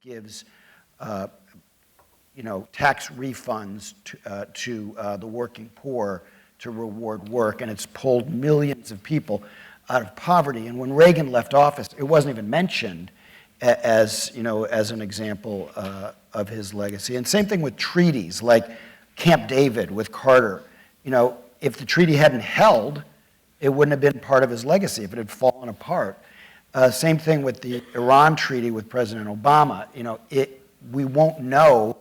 gives tax refunds to the working poor to reward work, and it's pulled millions of people out of poverty. And when Reagan left office, it wasn't even mentioned as an example of his legacy. And same thing with treaties like Camp David with Carter. If the treaty hadn't held, it wouldn't have been part of his legacy if it had fallen apart. Same thing with the Iran treaty with President Obama. We won't know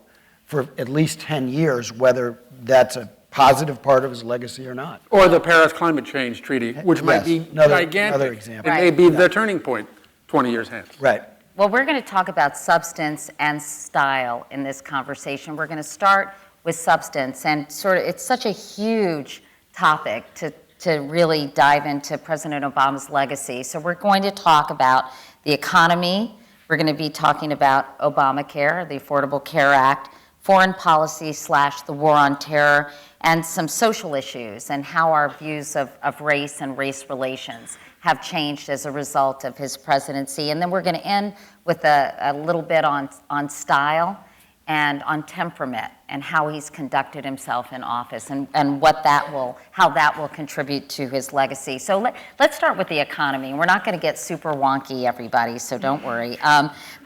for at least 10 years whether that's a positive part of his legacy or not. Or the Paris Climate Change Treaty, which might be gigantic. Another example. It may be the turning point 20 years hence. Right. Well, we're going to talk about substance and style in this conversation. We're going to start with substance, and it's such a huge topic to really dive into President Obama's legacy. So we're going to talk about the economy. We're going to be talking about Obamacare, the Affordable Care Act, foreign policy / the war on terror, and some social issues and how our views of race and race relations have changed as a result of his presidency. And then we're going to end with a little bit on style and on temperament and how he's conducted himself in office and how that will contribute to his legacy. So let's start with the economy. We're not going to get super wonky, everybody, so don't worry.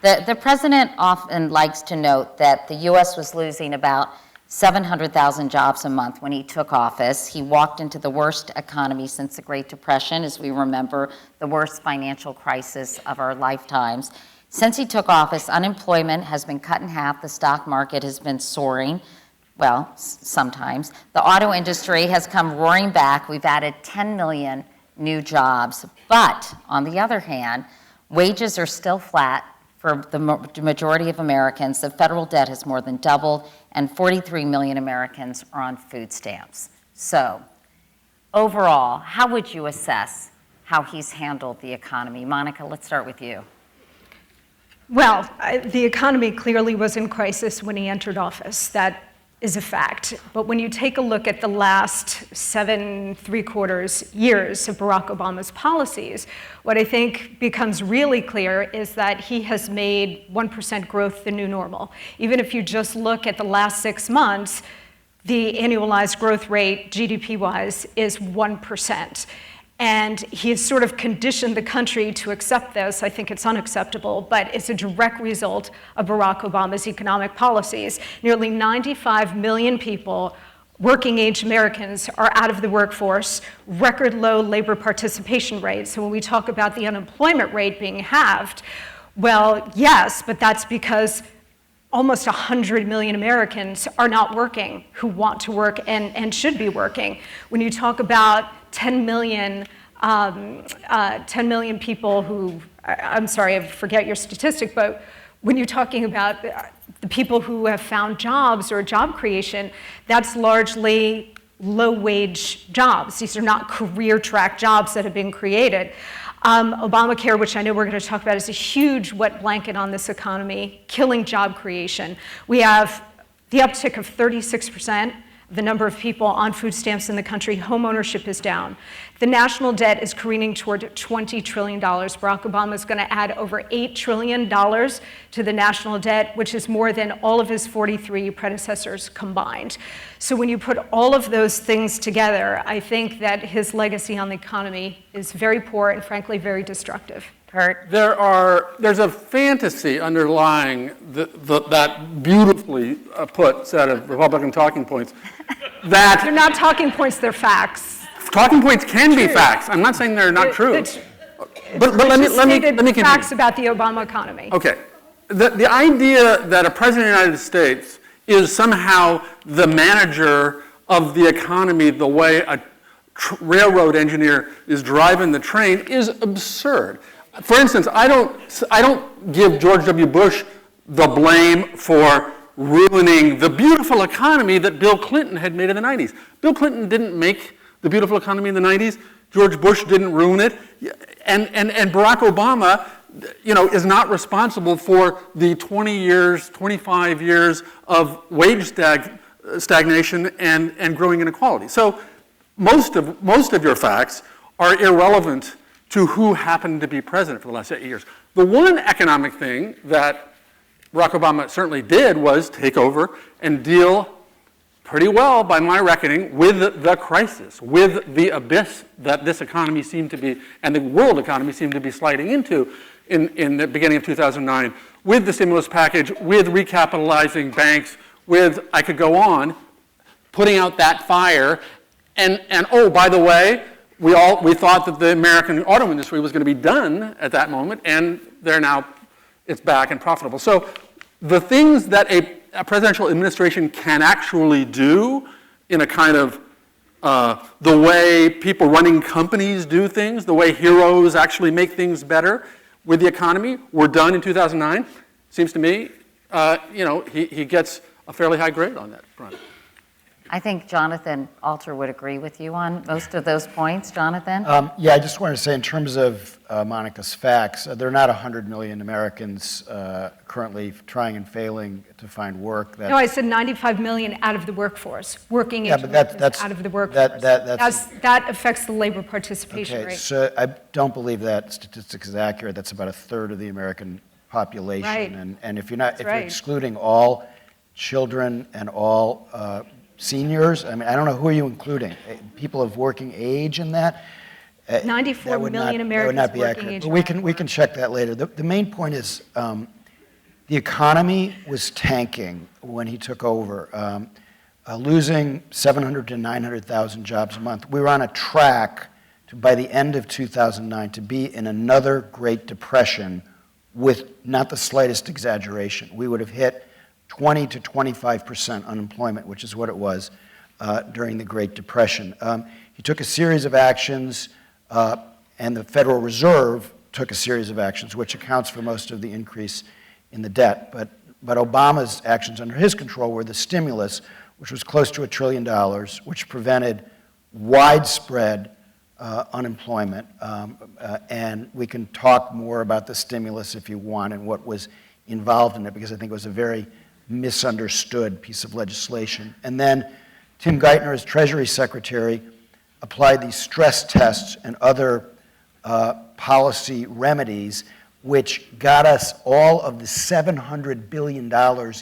The president often likes to note that the U.S. was losing about 700,000 jobs a month when he took office. He walked into the worst economy since the Great Depression, as we remember, the worst financial crisis of our lifetimes. Since he took office, unemployment has been cut in half. The stock market has been soaring. Well, sometimes. The auto industry has come roaring back. We've added 10 million new jobs. But on the other hand, wages are still flat for the majority of Americans. The federal debt has more than doubled, and 43 million Americans are on food stamps. So, overall, how would you assess how he's handled the economy? Monica, let's start with you. Well, the economy clearly was in crisis when he entered office. That is a fact. But when you take a look at the last 7.75 years of Barack Obama's policies, what I think becomes really clear is that he has made 1% growth the new normal. Even if you just look at the last 6 months, the annualized growth rate, GDP-wise, is 1%. And he has sort of conditioned the country to accept this. I think it's unacceptable, but it's a direct result of Barack Obama's economic policies. Nearly 95 million people, working-age Americans, are out of the workforce, record low labor participation rates. So when we talk about the unemployment rate being halved, well, yes, but that's because almost 100 million Americans are not working who want to work and should be working. When you talk about 10 million people who, I'm sorry, I forget your statistic, but when you're talking about the people who have found jobs or job creation, that's largely low-wage jobs. These are not career track jobs that have been created. Obamacare, which I know we're going to talk about, is a huge wet blanket on this economy, killing job creation. We have the uptick of 36%. The number of people on food stamps in the country. Home ownership is down. The national debt is careening toward $20 trillion. Barack Obama is going to add over $8 trillion to the national debt, which is more than all of his 43 predecessors combined. So when you put all of those things together, I think that his legacy on the economy is very poor and frankly very destructive. Kurt? There's a fantasy underlying that beautifully put set of Republican talking points that they're not talking points, they're facts. Talking points can be facts. I'm not saying they're not true. But let me continue. Facts about the Obama economy. Okay. The idea that a president of the United States is somehow the manager of the economy the way a railroad engineer is driving the train is absurd. For instance, I don't give George W. Bush the blame for ruining the beautiful economy that Bill Clinton had made in the 90s. Bill Clinton didn't make the beautiful economy in the 90s. George Bush didn't ruin it. And Barack Obama, is not responsible for the 20 years, 25 years of wage stagnation and growing inequality. So most of your facts are irrelevant to who happened to be president for the last 8 years. The one economic thing that Barack Obama certainly did was take over and deal pretty well, by my reckoning, with the crisis, with the abyss that this economy seemed to be, and the world economy seemed to be sliding into in the beginning of 2009, with the stimulus package, with recapitalizing banks, with, I could go on, putting out that fire. And oh, by the way, we thought that the American auto industry was going to be done at that moment, and it's back and profitable. So the things that a presidential administration can actually do in a kind of the way people running companies do things, the way heroes actually make things better with the economy, were done in 2009. Seems to me, he gets a fairly high grade on that front. I think Jonathan Alter would agree with you on most of those points. Jonathan? Yeah, I just wanted to say in terms of Monica's facts, there are not 100 million Americans currently trying and failing to find work. No, I said 95 million out of the workforce, working age Yeah, but that's out of the workforce. That affects the labor participation rate. So I don't believe that statistic is accurate. That's about a third of the American population. Right. And if you're right. excluding all children and all seniors, I mean, I don't know, who are you including? People of working age in that? 94 million Americans that would not be working accurate. age. But we can check that later. The main point is the economy was tanking when he took over, losing 700 to 900,000 jobs a month. We were on a track to, by the end of 2009, to be in another Great Depression with not the slightest exaggeration. We would have hit 20 to 25% unemployment, which is what it was during the Great Depression. He took a series of actions, and the Federal Reserve took a series of actions, which accounts for most of the increase in the debt. But Obama's actions under his control were the stimulus, which was close to $1 trillion, which prevented widespread unemployment. And we can talk more about the stimulus if you want and what was involved in it, because I think it was a very misunderstood piece of legislation. And then Tim Geithner, as Treasury Secretary, applied these stress tests and other policy remedies, which got us all of the $700 billion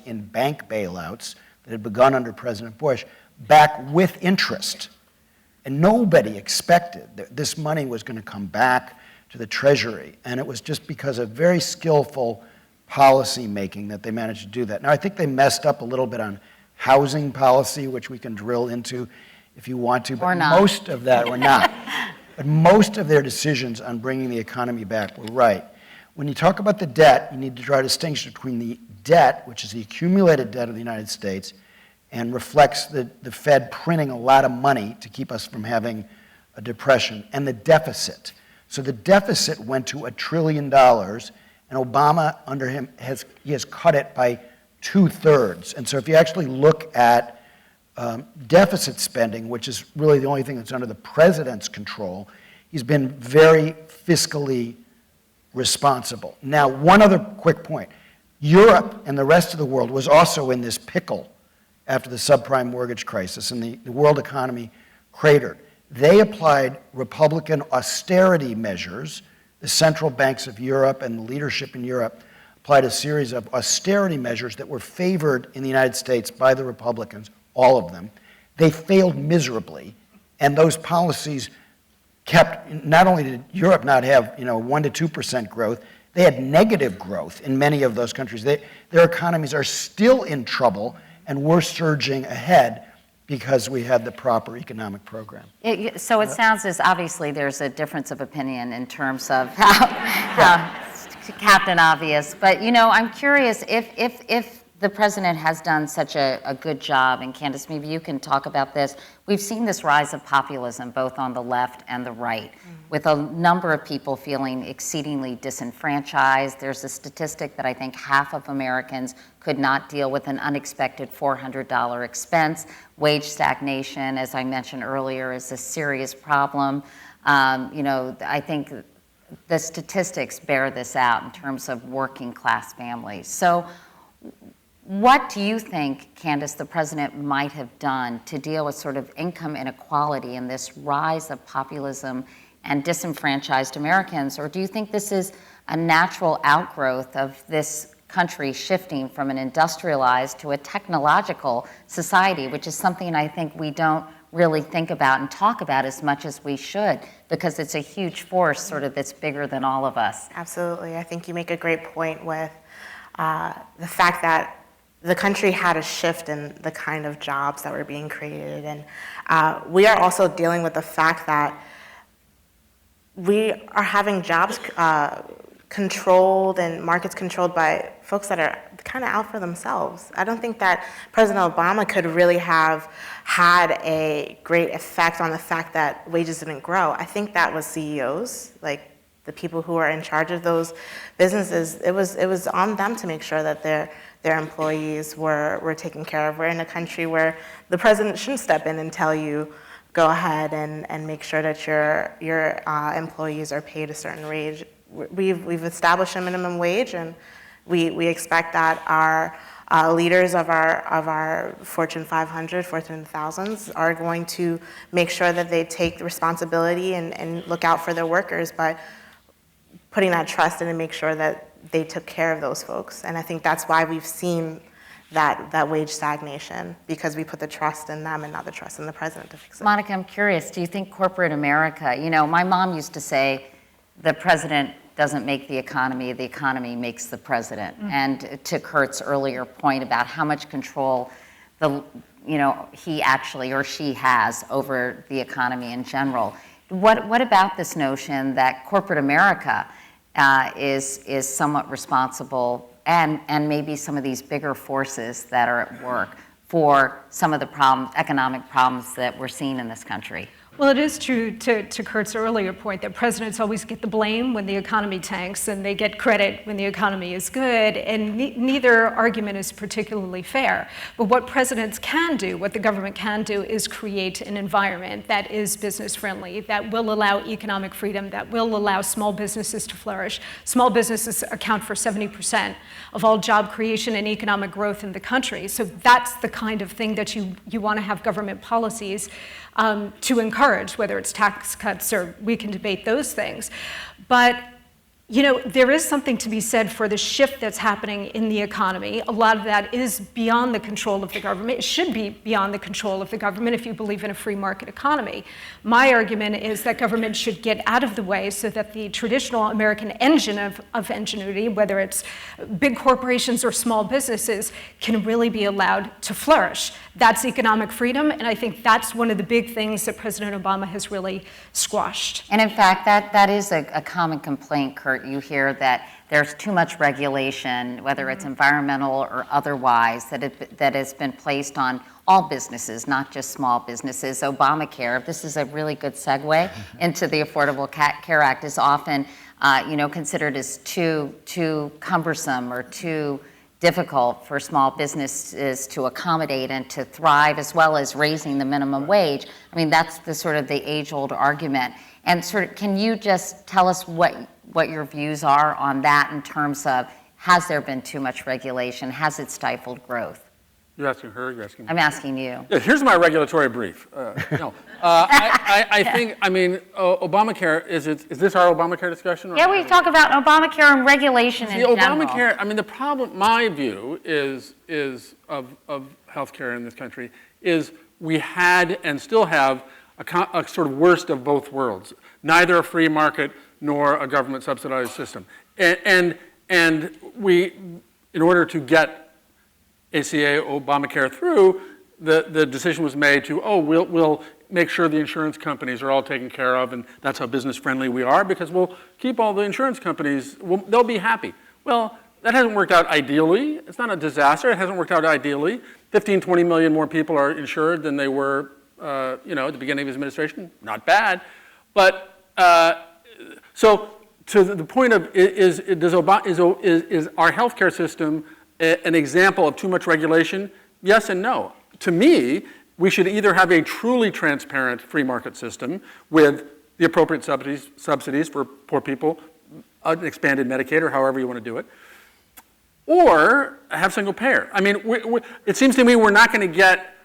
in bank bailouts that had begun under President Bush back with interest. And nobody expected that this money was going to come back to the Treasury. And it was just because of very skillful policy making that they managed to do that. Now, I think they messed up a little bit on housing policy, which we can drill into if you want to. But Or not. most of that, or not. But most of their decisions on bringing the economy back were right. When you talk about the debt, you need to draw a distinction between the debt, which is the accumulated debt of the United States, and reflects the Fed printing a lot of money to keep us from having a depression, and the deficit. So the deficit went to $1 trillion, and Obama, under him, has cut it by 2/3. And so if you actually look at deficit spending, which is really the only thing that's under the president's control, he's been very fiscally responsible. Now, one other quick point. Europe and the rest of the world was also in this pickle after the subprime mortgage crisis, and the world economy cratered. They applied Republican austerity measures. The central banks of Europe and the leadership in Europe applied a series of austerity measures that were favored in the United States by the Republicans, all of them. They failed miserably, and those policies kept, not only did Europe not have 1% to 2% growth, they had negative growth in many of those countries. Their economies are still in trouble, and we're surging ahead because we had the proper economic program. So it sounds as obviously there's a difference of opinion in terms of how Captain Obvious. But I'm curious if the president has done such a good job, and Candace, maybe you can talk about this. We've seen this rise of populism both on the left and the right, with a number of people feeling exceedingly disenfranchised. There's a statistic that I think half of Americans could not deal with an unexpected $400 expense. Wage stagnation, as I mentioned earlier, is a serious problem. I think the statistics bear this out in terms of working class families. So what do you think, Candace, the president might have done to deal with sort of income inequality and this rise of populism and disenfranchised Americans? Or do you think this is a natural outgrowth of this country shifting from an industrialized to a technological society, which is something I think we don't really think about and talk about as much as we should, because it's a huge force sort of that's bigger than all of us. Absolutely. I think you make a great point with the fact that the country had a shift in the kind of jobs that were being created. And we are also dealing with the fact that we are having jobs controlled and markets controlled by folks that are kind of out for themselves. I don't think that President Obama could really have had a great effect on the fact that wages didn't grow. I think that was CEOs, like the people who are in charge of those businesses. It was on them to make sure that their employees were taken care of. We're in a country where the president shouldn't step in and tell you, go ahead and make sure that your employees are paid a certain wage. We've established a minimum wage, and we expect that our leaders of our Fortune 500, Fortune 1000s are going to make sure that they take responsibility and look out for their workers by putting that trust in and make sure that they took care of those folks. And I think that's why we've seen that wage stagnation, because we put the trust in them and not the trust in the president to fix it. Monica, I'm curious, do you think corporate America, my mom used to say, the president doesn't make the economy makes the president. Mm-hmm. And to Kurt's earlier point about how much control he actually or she has over the economy in general. What about this notion that corporate America is somewhat responsible, and maybe some of these bigger forces that are at work for some of the economic problems that we're seeing in this country? Well, it is true, to Kurt's earlier point, that presidents always get the blame when the economy tanks, and they get credit when the economy is good, and neither argument is particularly fair. But what presidents can do, what the government can do, is create an environment that is business-friendly, that will allow economic freedom, that will allow small businesses to flourish. Small businesses account for 70% of all job creation and economic growth in the country. So that's the kind of thing that you want to have government policies to encourage, whether it's tax cuts or we can debate those things. But there is something to be said for the shift that's happening in the economy. A lot of that is beyond the control of the government. It should be beyond the control of the government if you believe in a free market economy. My argument is that government should get out of the way so that the traditional American engine of ingenuity, whether it's big corporations or small businesses, can really be allowed to flourish. That's economic freedom, and I think that's one of the big things that President Obama has really squashed. And in fact, that is a common complaint, Kurt. You hear that there's too much regulation, whether it's environmental or otherwise, that has been placed on all businesses, not just small businesses. Obamacare, this is a really good segue into the Affordable Care Act, is often considered as too cumbersome or too difficult for small businesses to accommodate and to thrive, as well as raising the minimum wage. I mean, that's the age-old argument. And can you just tell us what your views are on that in terms of, has there been too much regulation? Has it stifled growth? You're asking her, you're asking me? I'm asking you. Yeah, here's my regulatory brief. I think, Obamacare, is this our Obamacare discussion? Or yeah, we talk about Obamacare and regulation in general. Obamacare, the problem, my view is of healthcare in this country, is we had and still have a sort of worst of both worlds. Neither a free market nor a government subsidized system. And we, in order to get ACA, Obamacare through, the decision was made to, we'll make sure the insurance companies are all taken care of, and that's how business friendly we are, because we'll keep all the insurance companies, they'll be happy. Well, that hasn't worked out ideally. It's not a disaster. It hasn't worked out ideally. 15, 20 million more people are insured than they were at the beginning of his administration. Not bad. But so to the point of, is our healthcare system an example of too much regulation? Yes and no. To me, we should either have a truly transparent free market system with the appropriate subsidies for poor people, an expanded Medicaid, or however you want to do it, or have single payer. It seems to me we're not going to get,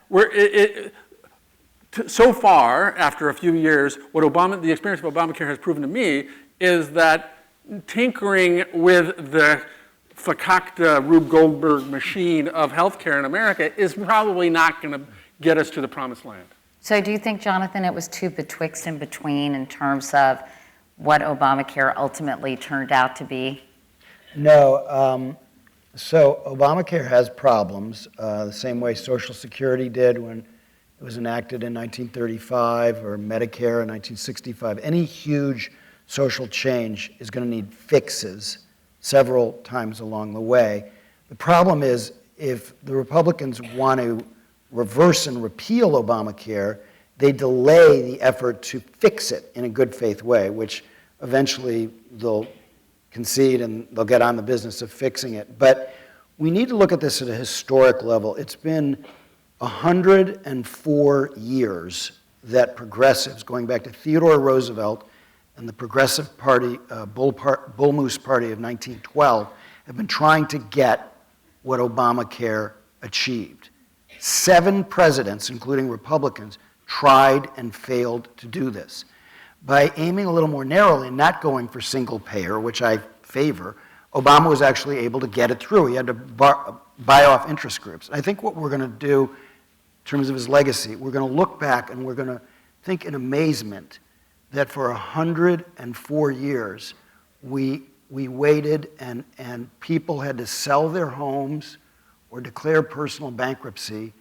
so far, after a few years, the experience of Obamacare has proven to me is that tinkering with the fakakta Rube Goldberg machine of healthcare in America is probably not going to get us to the promised land. So do you think, Jonathan, it was too betwixt and between in terms of what Obamacare ultimately turned out to be? No. So Obamacare has problems, the same way Social Security did when it was enacted in 1935, or Medicare in 1965. Any huge social change is going to need fixes several times along the way. The problem is, if the Republicans want to reverse and repeal Obamacare, they delay the effort to fix it in a good faith way, which eventually they'll concede and they'll get on the business of fixing it. But we need to look at this at a historic level. It's been 104 years that progressives, going back to Theodore Roosevelt and the Progressive Party, Bull Moose Party of 1912, have been trying to get what Obamacare achieved. 7 presidents, including Republicans, tried and failed to do this. By aiming a little more narrowly and not going for single payer, which I favor, Obama was actually able to get it through. He had to buy off interest groups. I think what we're going to do in terms of his legacy, we're going to look back and we're going to think in amazement that for 104 years we waited and people had to sell their homes or declare personal bankruptcy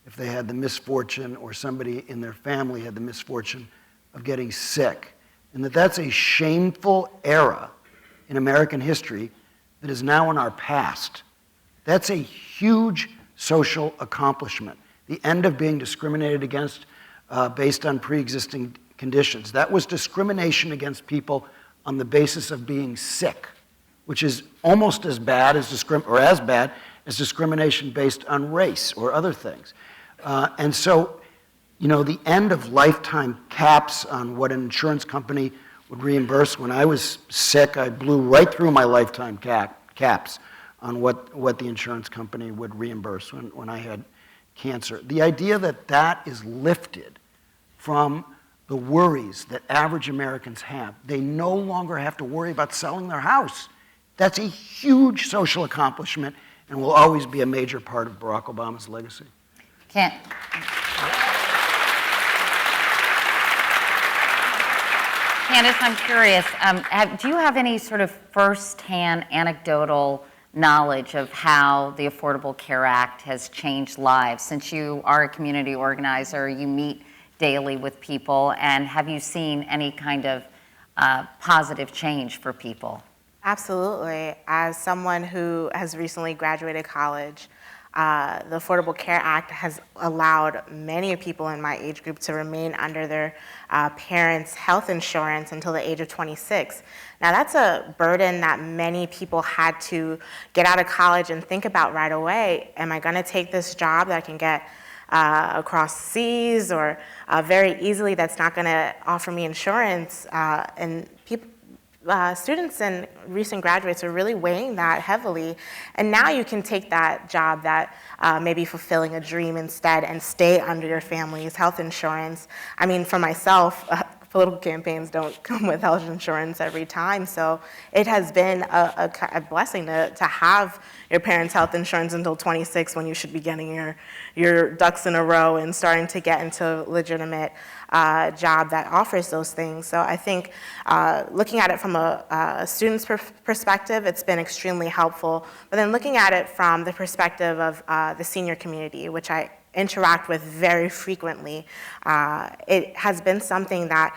if they had the misfortune, or somebody in their family had the misfortune of getting sick. And that's a shameful era in American history that is now in our past. That's a huge social accomplishment. The end of being discriminated against based on pre-existing conditions. That was discrimination against people on the basis of being sick, which is almost as bad as discrimination based on race or other things. And so, the end of lifetime caps on what an insurance company would reimburse. When I was sick, I blew right through my lifetime caps on what the insurance company would reimburse when I had cancer. The idea that that is lifted from the worries that average Americans have. They no longer have to worry about selling their house. That's a huge social accomplishment and will always be a major part of Barack Obama's legacy. Candace, I'm curious, do you have any sort of first-hand anecdotal knowledge of how the Affordable Care Act has changed lives? Since you are a community organizer, you meet daily with people, and have you seen any kind of positive change for people? Absolutely. As someone who has recently graduated college, the Affordable Care Act has allowed many people in my age group to remain under their parents' health insurance until the age of 26. Now that's a burden that many people had to get out of college and think about right away. Am I going to take this job that I can get across seas or very easily that's not going to offer me insurance? And people, students and recent graduates are really weighing that heavily. And now you can take that job that may be fulfilling a dream instead and stay under your family's health insurance. I mean, for myself, political campaigns don't come with health insurance every time. So it has been a blessing to have your parents' health insurance until 26 when you should be getting your ducks in a row and starting to get into a legitimate job that offers those things. So I think looking at it from a student's perspective, it's been extremely helpful. But then looking at it from the perspective of the senior community, which I interact with very frequently, it has been something that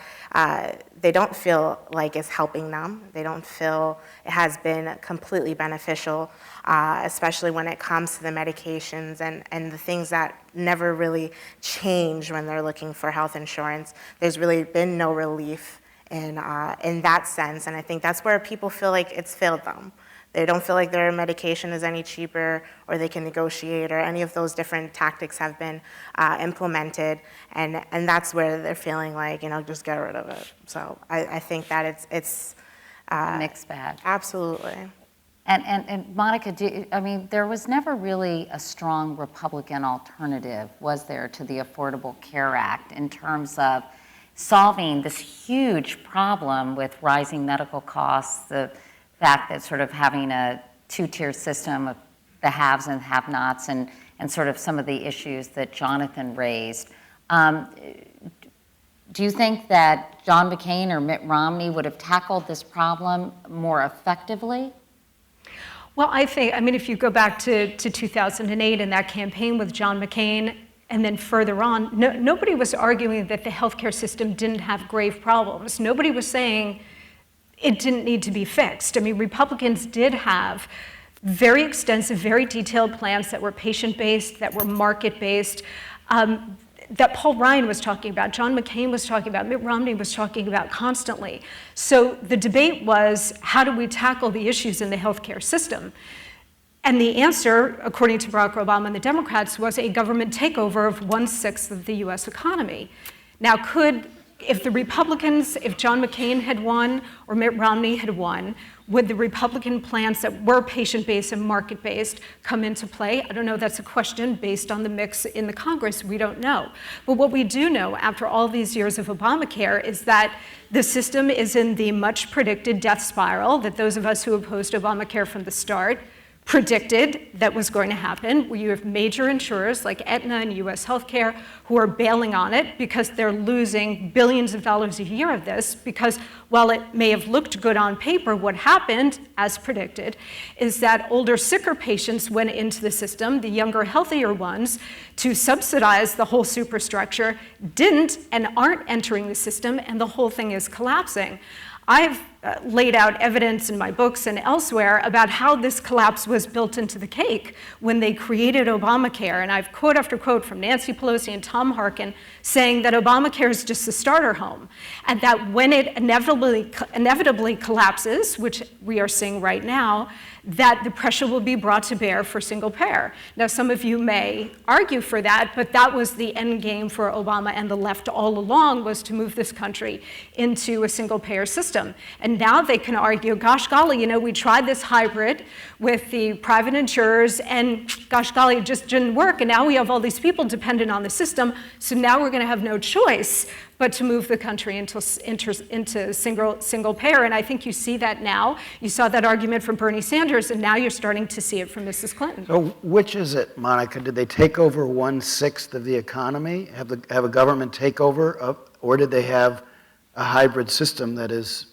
they don't feel like is helping them. They don't feel it has been completely beneficial, especially when it comes to the medications and the things that never really change when they're looking for health insurance. There's really been no relief in that sense, and I think that's where people feel like it's failed them. They don't feel like their medication is any cheaper or they can negotiate or any of those different tactics have been implemented. And that's where they're feeling like, just get rid of it. So I think that it's mixed bag. Absolutely. And Monica, there was never really a strong Republican alternative, was there, to the Affordable Care Act in terms of solving this huge problem with rising medical costs, the fact that sort of having a two-tier system of the haves and have-nots and sort of some of the issues that Jonathan raised. Do you think that John McCain or Mitt Romney would have tackled this problem more effectively? Well, I mean, if you go back to 2008 and that campaign with John McCain, and then further on, nobody was arguing that the healthcare system didn't have grave problems. Nobody was saying it didn't need to be fixed. I mean, Republicans did have very extensive, very detailed plans that were patient-based, that were market-based, that Paul Ryan was talking about, John McCain was talking about, Mitt Romney was talking about constantly. So the debate was, how do we tackle the issues in the healthcare system? And the answer, according to Barack Obama and the Democrats, was a government takeover of 1/6 of the US economy. Now, if the Republicans, if John McCain had won or Mitt Romney had won, would the Republican plans that were patient-based and market-based come into play? I don't know, that's a question based on the mix in the Congress, we don't know. But what we do know after all these years of Obamacare is that the system is in the much predicted death spiral that those of us who opposed Obamacare from the start predicted that was going to happen, where you have major insurers like Aetna and US Healthcare who are bailing on it because they're losing billions of dollars a year of this, because while it may have looked good on paper, what happened, as predicted, is that older, sicker patients went into the system, the younger, healthier ones, to subsidize the whole superstructure, didn't and aren't entering the system, and the whole thing is collapsing. I've laid out evidence in my books and elsewhere about how this collapse was built into the cake when they created Obamacare. And I've quote after quote from Nancy Pelosi and Tom Harkin saying that Obamacare is just a starter home, and that when it inevitably collapses, which we are seeing right now, that the pressure will be brought to bear for single payer. Now, some of you may argue for that, but that was the end game for Obama and the left all along, was to move this country into a single payer system. And now they can argue, gosh golly, we tried this hybrid with the private insurers, and gosh golly, it just didn't work. And now we have all these people dependent on the system, so now we're going to have no choice but to move the country into single payer. And I think you see that now. You saw that argument from Bernie Sanders, and now you're starting to see it from Mrs. Clinton. So which is it, Monica? Did they take over 1/6 of the economy, have a government takeover, or did they have a hybrid system that is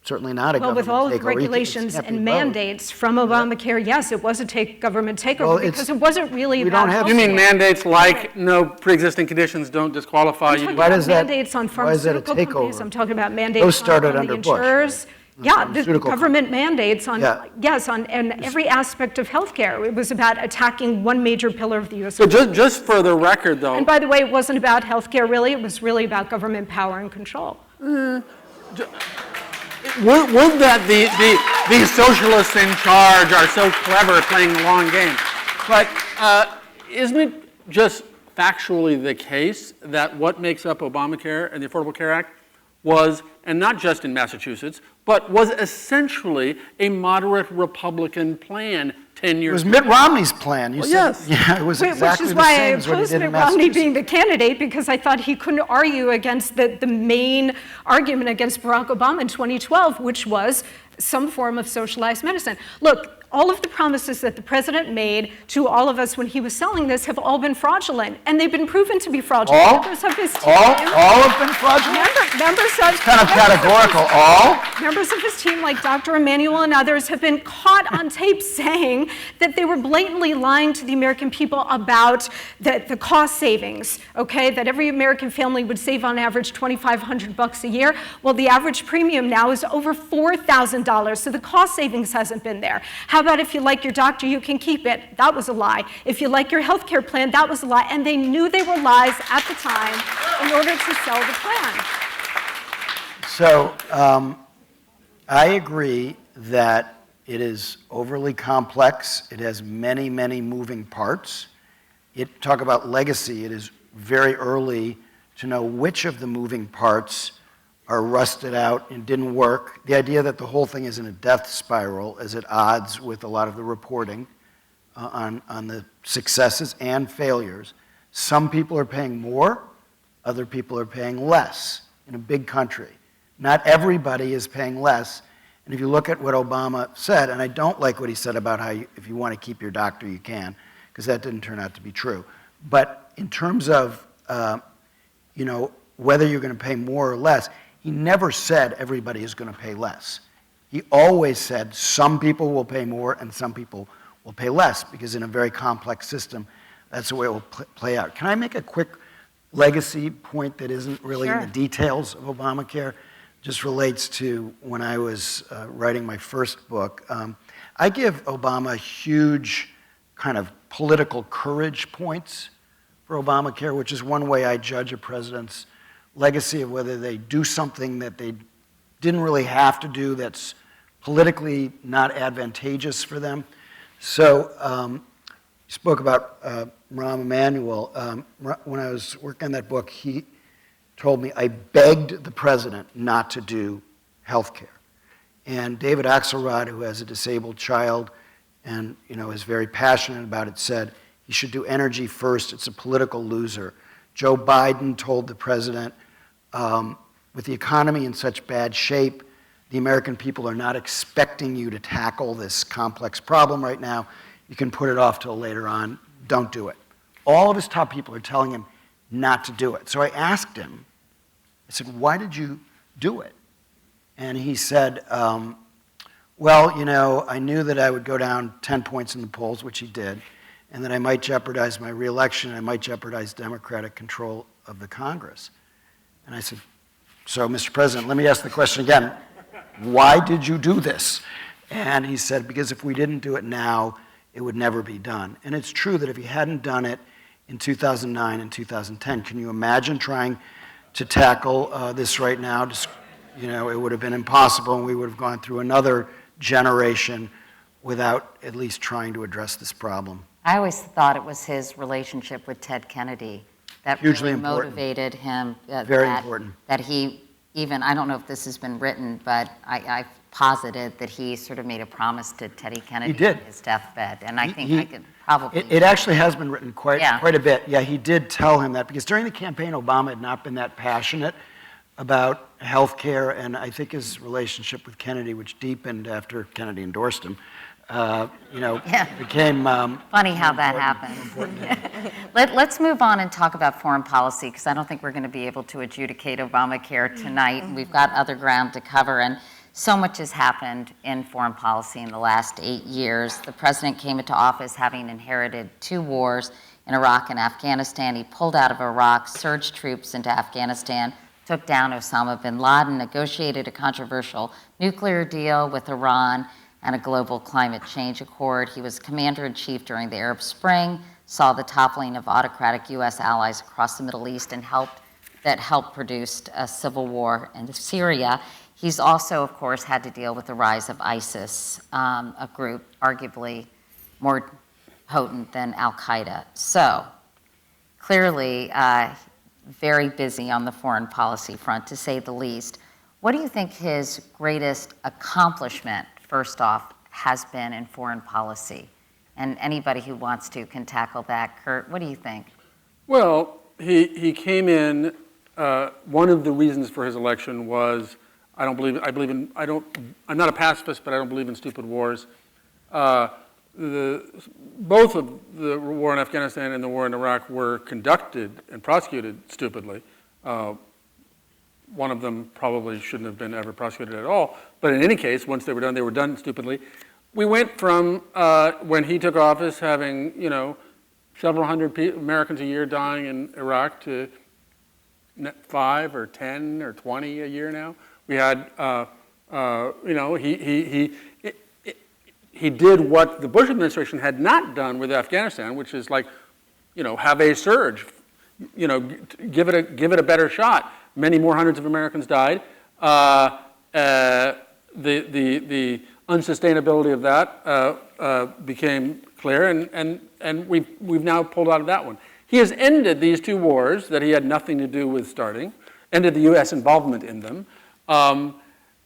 certainly not a well, government with all takeover? of the regulations and mandates from Obamacare, yes, it was a government takeover, because it wasn't really about health You mean care. mandates like no pre-existing conditions don't disqualify you? Why does that- mandates on why is that a pharmaceutical companies. takeover? I'm talking about mandates Those started on under the Bush, insurers. Yeah, the pharmaceutical government mandates on, Yeah. yes, on every aspect of healthcare. It was about attacking one major pillar of the U.S. So just for the record, though, And by the way, it wasn't about healthcare, really. It was really about government power and control. would that the socialists in charge are so clever at playing the long game? But isn't it just factually the case that what makes up Obamacare and the Affordable Care Act was, and not just in Massachusetts, but was essentially a moderate Republican plan 10 It years was ago? Mitt Romney's plan. You said, yes. Yeah, it was exactly Which is the why I same as what he opposed did in Mitt Romney Massachusetts. being the candidate, because I thought he couldn't argue against the main argument against Barack Obama in 2012, which was some form of socialized medicine. Look, all of the promises that the president made to all of us when he was selling this have all been fraudulent, and they've been proven to be fraudulent. All? Members of his team, All have been fraudulent? members of, Kind of categorical. All? Members of his team, like Dr. Emanuel and others, have been caught on tape saying that they were blatantly lying to the American people about the cost savings, okay? That every American family would save on average $2,500 a year. Well, the average premium now is over $4,000, so the cost savings hasn't been there. How about if you like your doctor, you can keep it? That was a lie. If you like your health care plan, that was a lie. And they knew they were lies at the time in order to sell the plan. So I agree that it is overly complex. It has many, many moving parts. Talk about legacy. It is very early to know which of the moving parts are rusted out and didn't work. The idea that the whole thing is in a death spiral is at odds with a lot of the reporting on the successes and failures. Some people are paying more, other people are paying less in a big country. Not everybody is paying less. And if you look at what Obama said, and I don't like what he said about how if you want to keep your doctor, you can, because that didn't turn out to be true. But in terms of, whether you're going to pay more or less, he never said everybody is going to pay less. He always said some people will pay more and some people will pay less, because in a very complex system, that's the way it will play out. Can I make a quick legacy point that isn't really in the details of Obamacare? Just relates to when I was writing my first book. I give Obama huge kind of political courage points for Obamacare, which is one way I judge a president's legacy of whether they do something that they didn't really have to do that's politically not advantageous for them. So you spoke about Rahm Emanuel. When I was working on that book, he told me I begged the president not to do health care. And David Axelrod, who has a disabled child and is very passionate about it, said he should do energy first. It's a political loser. Joe Biden told the president, with the economy in such bad shape, the American people are not expecting you to tackle this complex problem right now. You can put it off till later on. Don't do it. All of his top people are telling him not to do it. So I asked him, I said, why did you do it? And he said, well, I knew that I would go down 10 points in the polls, which he did, and that I might jeopardize my reelection, and I might jeopardize Democratic control of the Congress. And I said, so, Mr. President, let me ask the question again. Why did you do this? And he said, because if we didn't do it now, it would never be done. And it's true that if he hadn't done it in 2009 and 2010, can you imagine trying to tackle this right now? Just, it would have been impossible, and we would have gone through another generation without at least trying to address this problem. I always thought it was his relationship with Ted Kennedy that Hugely really important. motivated him. Very important. That he even, I don't know if this has been written, but I posited that he sort of made a promise to Teddy Kennedy He did. on his deathbed. And I think I could probably... It actually has been written quite a bit. Yeah, he did tell him that, because during the campaign, Obama had not been that passionate about health care, and I think his relationship with Kennedy, which deepened after Kennedy endorsed him, became... Funny how that happened. Let's move on and talk about foreign policy, because I don't think we're going to be able to adjudicate Obamacare tonight. We've got other ground to cover, and so much has happened in foreign policy in the last 8 years. The president came into office having inherited 2 wars in Iraq and Afghanistan. He pulled out of Iraq, surged troops into Afghanistan, took down Osama bin Laden, negotiated a controversial nuclear deal with Iran, and a global climate change accord. He was commander-in-chief during the Arab Spring, saw the toppling of autocratic U.S. allies across the Middle East, and helped produce a civil war in Syria. He's also, of course, had to deal with the rise of ISIS, a group arguably more potent than Al-Qaeda. So, clearly, very busy on the foreign policy front, to say the least. What do you think his greatest accomplishment, first off, has been in foreign policy? And anybody who wants to can tackle that. Kurt, what do you think? Well, he came in, one of the reasons for his election was, I'm not a pacifist, but I don't believe in stupid wars. Both of the war in Afghanistan and the war in Iraq were conducted and prosecuted stupidly. One of them probably shouldn't have been ever prosecuted at all. But in any case, once they were done stupidly. We went from, when he took office, having, several hundred Americans a year dying in Iraq to 5 or 10 or 20 a year now. We had, he did what the Bush administration had not done with Afghanistan, which is like, have a surge, give it a better shot. Many more hundreds of Americans died. The unsustainability of that became clear, and we've now pulled out of that one. He has ended these 2 wars that he had nothing to do with starting, ended the U.S. involvement in them, and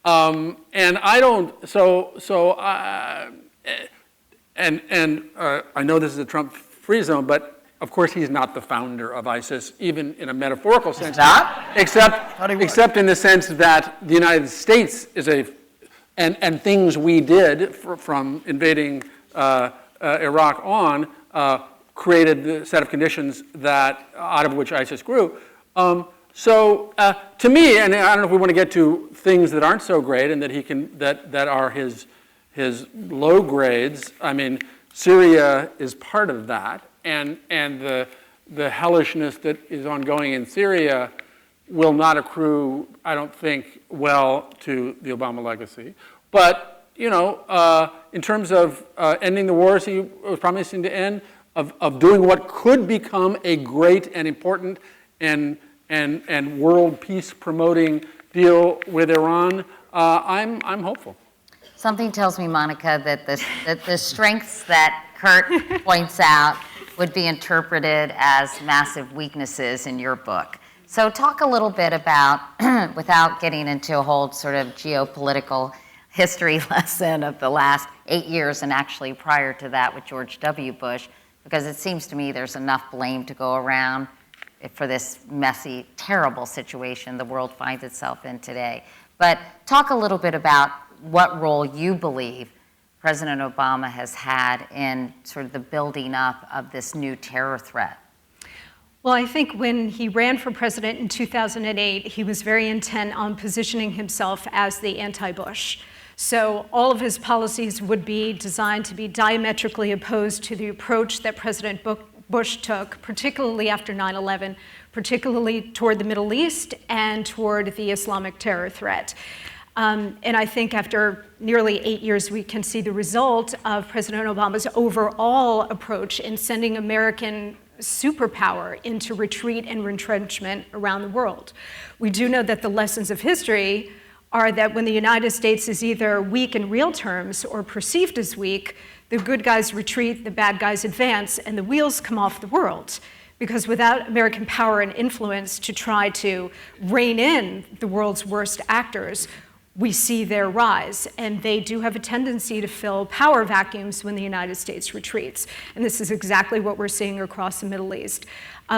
I don't. I know this is a Trump-free zone, but of course he's not the founder of ISIS, even in a metaphorical sense. Not? Except in the sense that the United States is and things we did from invading Iraq on created the set of conditions that out of which ISIS grew. To me, and I don't know if we want to get to things that aren't so great and that are his low grades. I mean, Syria is part of that, and the hellishness that is ongoing in Syria will not accrue, I don't think, well to the Obama legacy. But in terms of ending the wars he was promising to end, of doing what could become a great and important and world peace promoting deal with Iran, I'm hopeful. Something tells me, Monica, that the strengths that Kurt points out would be interpreted as massive weaknesses in your book. So talk a little bit about, without getting into a whole sort of geopolitical history lesson of the last 8 years and actually prior to that with George W. Bush, because it seems to me there's enough blame to go around for this messy, terrible situation the world finds itself in today. But talk a little bit about what role you believe President Obama has had in sort of the building up of this new terror threat. Well, I think when he ran for president in 2008, he was very intent on positioning himself as the anti-Bush. So all of his policies would be designed to be diametrically opposed to the approach that President Bush took, particularly after 9/11, particularly toward the Middle East and toward the Islamic terror threat. And I think after nearly 8 years, we can see the result of President Obama's overall approach in sending American superpower into retreat and retrenchment around the world. We do know that the lessons of history are that when the United States is either weak in real terms or perceived as weak, the good guys retreat, the bad guys advance, and the wheels come off the world. Because without American power and influence to try to rein in the world's worst actors, we see their rise, and they do have a tendency to fill power vacuums when the United States retreats. And this is exactly what we're seeing across the Middle East.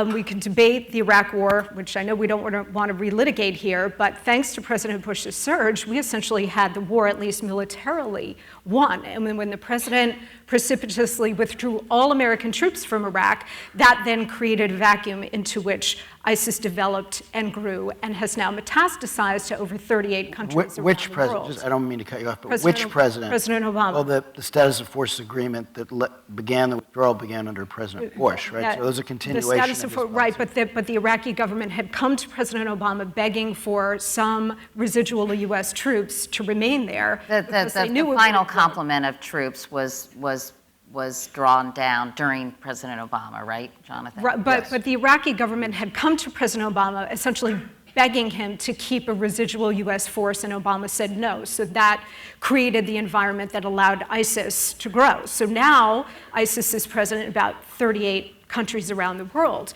We can debate the Iraq War, which I know we don't want to relitigate here, but thanks to President Bush's surge, we essentially had the war, at least militarily, won. And when the president precipitously withdrew all American troops from Iraq, that then created a vacuum into which ISIS developed and grew and has now metastasized to over 38 countries around Which the president, world. I don't mean to cut you off, but which president? President Obama. Well, the status of forces agreement that began the withdrawal began under President Bush, right? So those are continuation The status of of, right, but the Iraqi government had come to President Obama begging for some residual U.S. troops to remain there. The final complement of troops was drawn down during President Obama, right, Jonathan? Right, but the Iraqi government had come to President Obama essentially begging him to keep a residual U.S. force, and Obama said no. So that created the environment that allowed ISIS to grow. So now ISIS is present in about 38 countries around the world.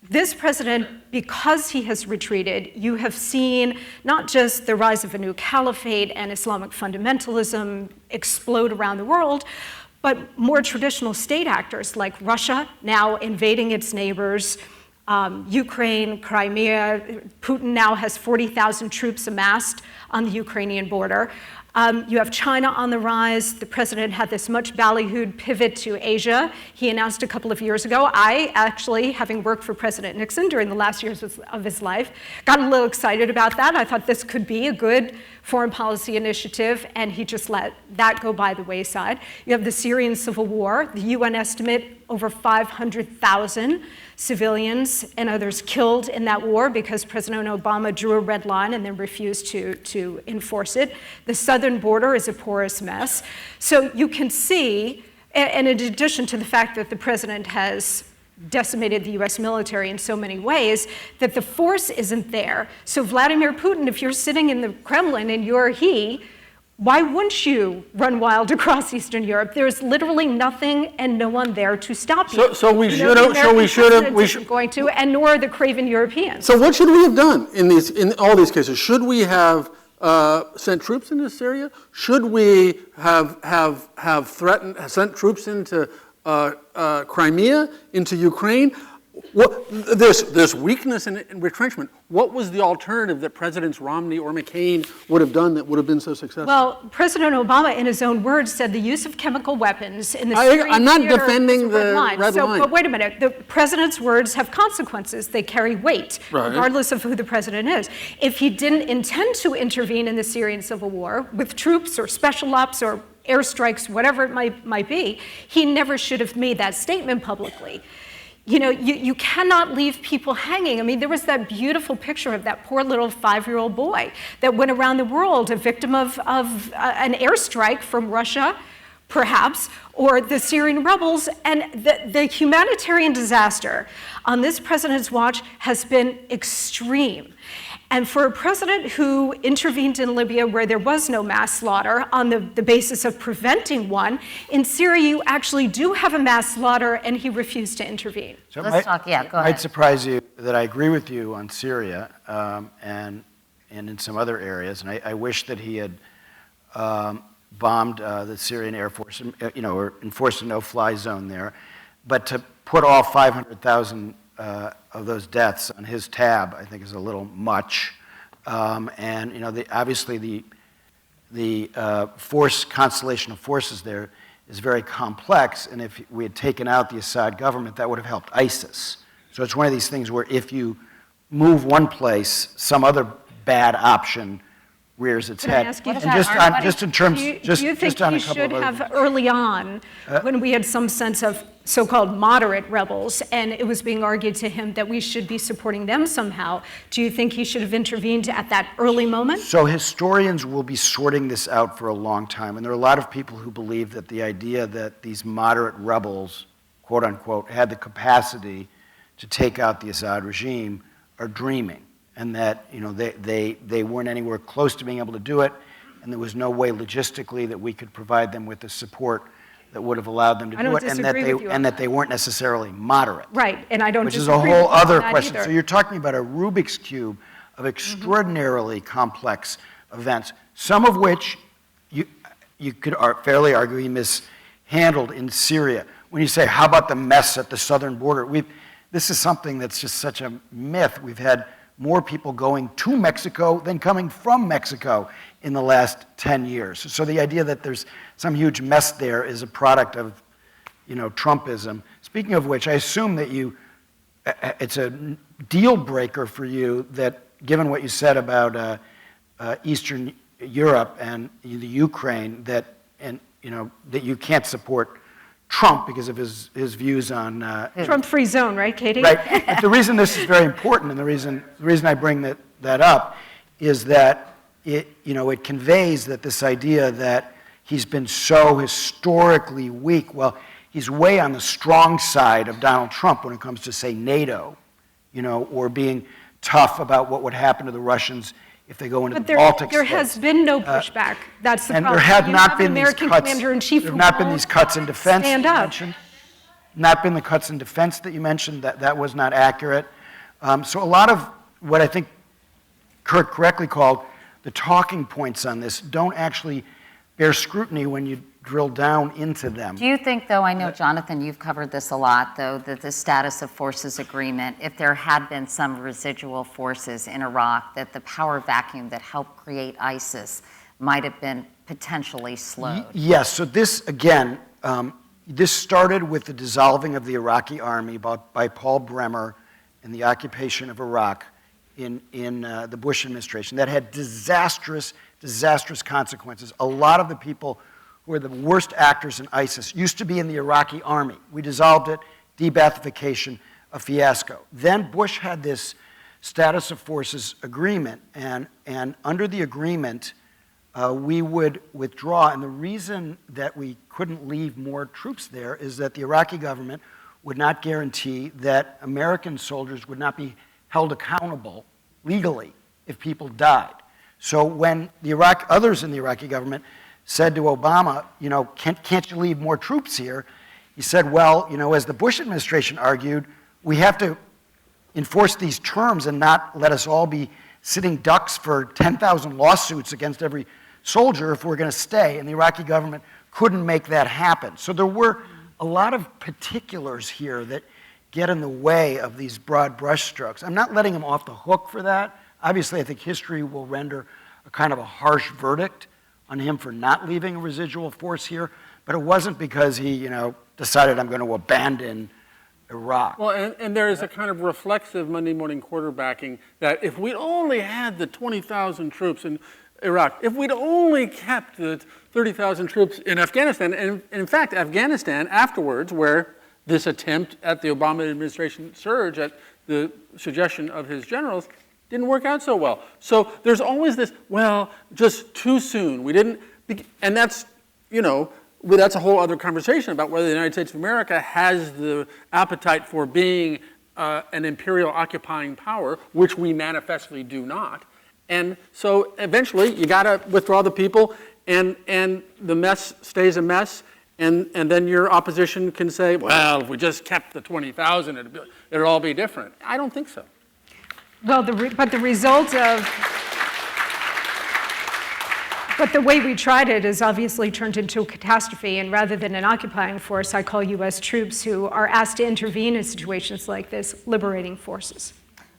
This president, because he has retreated, you have seen not just the rise of a new caliphate and Islamic fundamentalism explode around the world, but more traditional state actors like Russia now invading its neighbors, Ukraine, Crimea. Putin now has 40,000 troops amassed on the Ukrainian border. You have China on the rise. The president had this much ballyhooed pivot to Asia. He announced a couple of years ago. I actually, having worked for President Nixon during the last years of his life, got a little excited about that. I thought this could be a good foreign policy initiative, and he just let that go by the wayside. You have the Syrian civil war. The UN estimate over 500,000 civilians and others killed in that war because President Obama drew a red line and then refused to enforce it. The southern border is a porous mess. So you can see, and in addition to the fact that the president has decimated the US military in so many ways, that the force isn't there. So Vladimir Putin, if you're sitting in the Kremlin and you're he, why wouldn't you run wild across Eastern Europe? There's literally nothing and no one there to stop you. So we should have, going to, and nor the craven Europeans. So what should we have done in all these cases? Should we have sent troops into Syria? Should we have sent troops into Crimea, into Ukraine? There's weakness in retrenchment. What was the alternative that Presidents Romney or McCain would have done that would have been so successful? Well, President Obama, in his own words, said the use of chemical weapons in the Syrian I'm not theater defending was a the red line. But wait a minute. The president's words have consequences. They carry weight, Right. regardless of who the president is. If he didn't intend to intervene in the Syrian civil war with troops or special ops or airstrikes, whatever it might be, he never should have made that statement publicly. You know, you cannot leave people hanging. I mean, there was that beautiful picture of that poor little 5-year-old boy that went around the world, a victim of an airstrike from Russia, perhaps, or the Syrian rebels. And the humanitarian disaster on this president's watch has been extreme. And for a president who intervened in Libya where there was no mass slaughter on the basis of preventing one, in Syria you actually do have a mass slaughter and he refused to intervene. So Let's talk, yeah, go It might ahead. surprise you that I agree with you on Syria and in some other areas, and I wish that he had bombed the Syrian Air Force, or enforced a no-fly zone there, but to put all 500,000 of those deaths on his tab, I think, is a little much. And obviously the force constellation of forces there is very complex. And if we had taken out the Assad government, that would have helped ISIS. So it's one of these things where if you move one place, some other bad option rears its Can I head. ask you What And about just our- on, just in terms, Do you just think on he a couple should of other have early on, when we had some sense of so-called moderate rebels, and it was being argued to him that we should be supporting them somehow, do you think he should have intervened at that early moment? So historians will be sorting this out for a long time, and there are a lot of people who believe that the idea that these moderate rebels, quote unquote, had the capacity to take out the Assad regime are dreaming, and that they weren't anywhere close to being able to do it, and there was no way logistically that we could provide them with the support that would have allowed them to I do don't it, and disagree with you on that that. they weren't necessarily moderate. Right, and I don't Which is a disagree whole with you on other that question. either. So you're talking about a Rubik's Cube of extraordinarily complex events, some of which you could fairly argue he mishandled in Syria. When you say, how about the mess at the southern border? This is something that's just such a myth. We've had more people going to Mexico than coming from Mexico in the last 10 years. So the idea that there's some huge mess there is a product of, Trumpism. Speaking of which, I assume that it's a deal breaker for you that, given what you said about Eastern Europe and the Ukraine, that you can't support Trump because of his views on Trump-free zone, right, Katie? Right. But the reason this is very important, and the reason I bring that up, is that it conveys that this idea that he's been so historically weak. Well, he's way on the strong side of Donald Trump when it comes to, say, NATO, or being tough about what would happen to the Russians if they go into But the Baltic there states. has been no pushback. That's the And problem. there have You not have been an these American cuts. commander-in-chief There who have not been won't these cuts in defense that stand you up. mentioned. Not been the cuts in defense that you mentioned. That was not accurate. So a lot of what I think Kurt correctly called the talking points on this don't actually bear scrutiny when you drill down into them. Do you think, though, I know, Jonathan, you've covered this a lot, though, that the status of forces agreement, if there had been some residual forces in Iraq, that the power vacuum that helped create ISIS might have been potentially slowed? Yes, so this, again, this started with the dissolving of the Iraqi army by Paul Bremer and the occupation of Iraq in the Bush administration. That had disastrous consequences. A lot of the people who were the worst actors in ISIS used to be in the Iraqi army. We dissolved it, de-Baathification, a fiasco. Then Bush had this status of forces agreement, and under the agreement, we would withdraw. And the reason that we couldn't leave more troops there is that the Iraqi government would not guarantee that American soldiers would not be held accountable legally if people died. So when others in the Iraqi government said to Obama, can't you leave more troops here? He said, well, as the Bush administration argued, we have to enforce these terms and not let us all be sitting ducks for 10,000 lawsuits against every soldier if we're going to stay. And the Iraqi government couldn't make that happen. So there were a lot of particulars here that get in the way of these broad brushstrokes. I'm not letting him off the hook for that. Obviously, I think history will render a kind of a harsh verdict on him for not leaving a residual force here, but it wasn't because he, decided I'm going to abandon Iraq. Well, and there is a kind of reflexive Monday morning quarterbacking that if we'd only had the 20,000 troops in Iraq, if we'd only kept the 30,000 troops in Afghanistan, and in fact, Afghanistan afterwards, where this attempt at the Obama administration surge at the suggestion of his generals didn't work out so well. So there's always this, well, just too soon. We didn't, and that's, that's a whole other conversation about whether the United States of America has the appetite for being an imperial occupying power, which we manifestly do not. And so eventually you gotta withdraw the people and the mess stays a mess. And then your opposition can say, well, if we just kept the 20,000, it'd all be different. I don't think so. Well, but the result of, but the way we tried it is obviously turned into a catastrophe, and rather than an occupying force, I call U.S. troops who are asked to intervene in situations like this, liberating forces.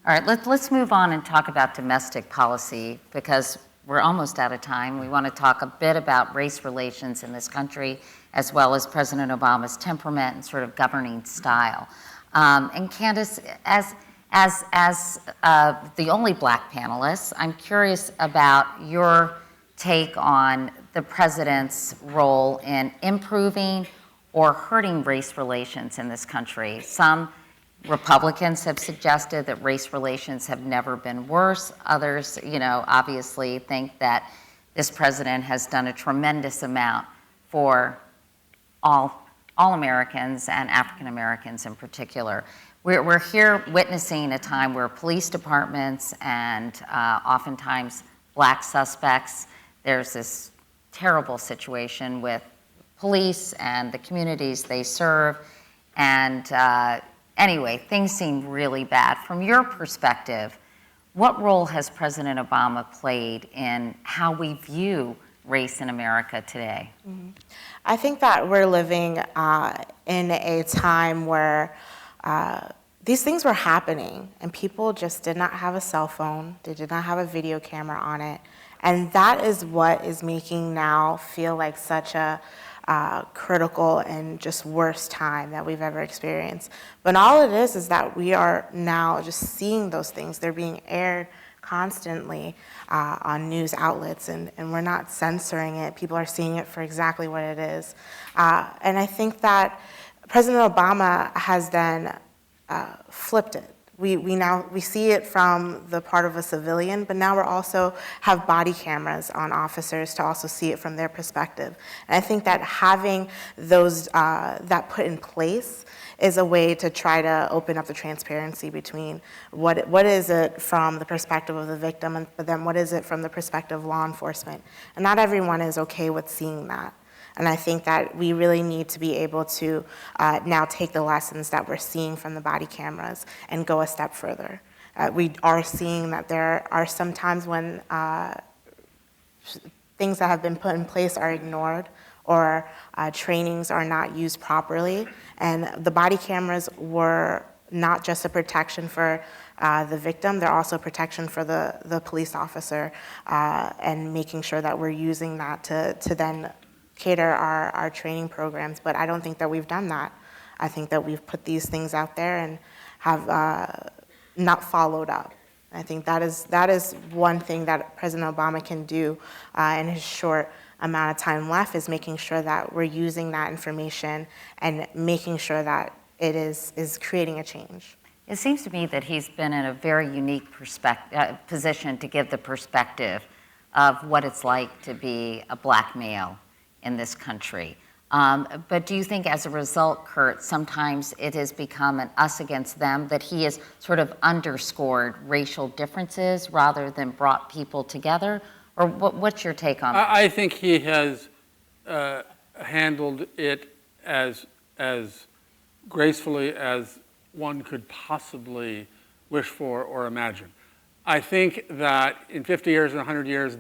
All right, let's move on and talk about domestic policy, because we're almost out of time. We want to talk a bit about race relations in this country, as well as President Obama's temperament and sort of governing style. And Candace, as the only Black panelist, I'm curious about your take on the president's role in improving or hurting race relations in this country. Some Republicans have suggested that race relations have never been worse. Others, obviously think that this president has done a tremendous amount for all Americans and African Americans in particular. We're here witnessing a time where police departments and oftentimes Black suspects, there's this terrible situation with police and the communities they serve. And anyway, things seem really bad. From your perspective, what role has President Obama played in how we view race in America today? Mm-hmm. I think that we're living in a time where these things were happening and people just did not have a cell phone. They did not have a video camera on it. And that is what is making now feel like such a critical and just worst time that we've ever experienced. But all it is that we are now just seeing those things. They're being aired constantly on news outlets, and we're not censoring it. People are seeing it for exactly what it is. And I think that President Obama has then flipped it. We see it from the part of a civilian, but now we also have body cameras on officers to also see it from their perspective. And I think that having those that put in place is a way to try to open up the transparency between what is it from the perspective of the victim, but then what is it from the perspective of law enforcement. And not everyone is okay with seeing that. And I think that we really need to be able to now take the lessons that we're seeing from the body cameras and go a step further. We are seeing that there are some times when things that have been put in place are ignored, or trainings are not used properly. And the body cameras were not just a protection for the victim, they're also protection for the police officer, and making sure that we're using that to then cater our training programs. But I don't think that we've done that. I think that we've put these things out there and have not followed up. I think that is one thing that President Obama can do in his short amount of time left, is making sure that we're using that information and making sure that it is creating a change. It seems to me that he's been in a very unique position to give the perspective of what it's like to be a Black male in this country. But do you think as a result, Kurt, sometimes it has become an us against them, that he has sort of underscored racial differences rather than brought people together? Or what's your take on that? I think he has handled it as gracefully as one could possibly wish for or imagine. I think that in 50 years and 100 years,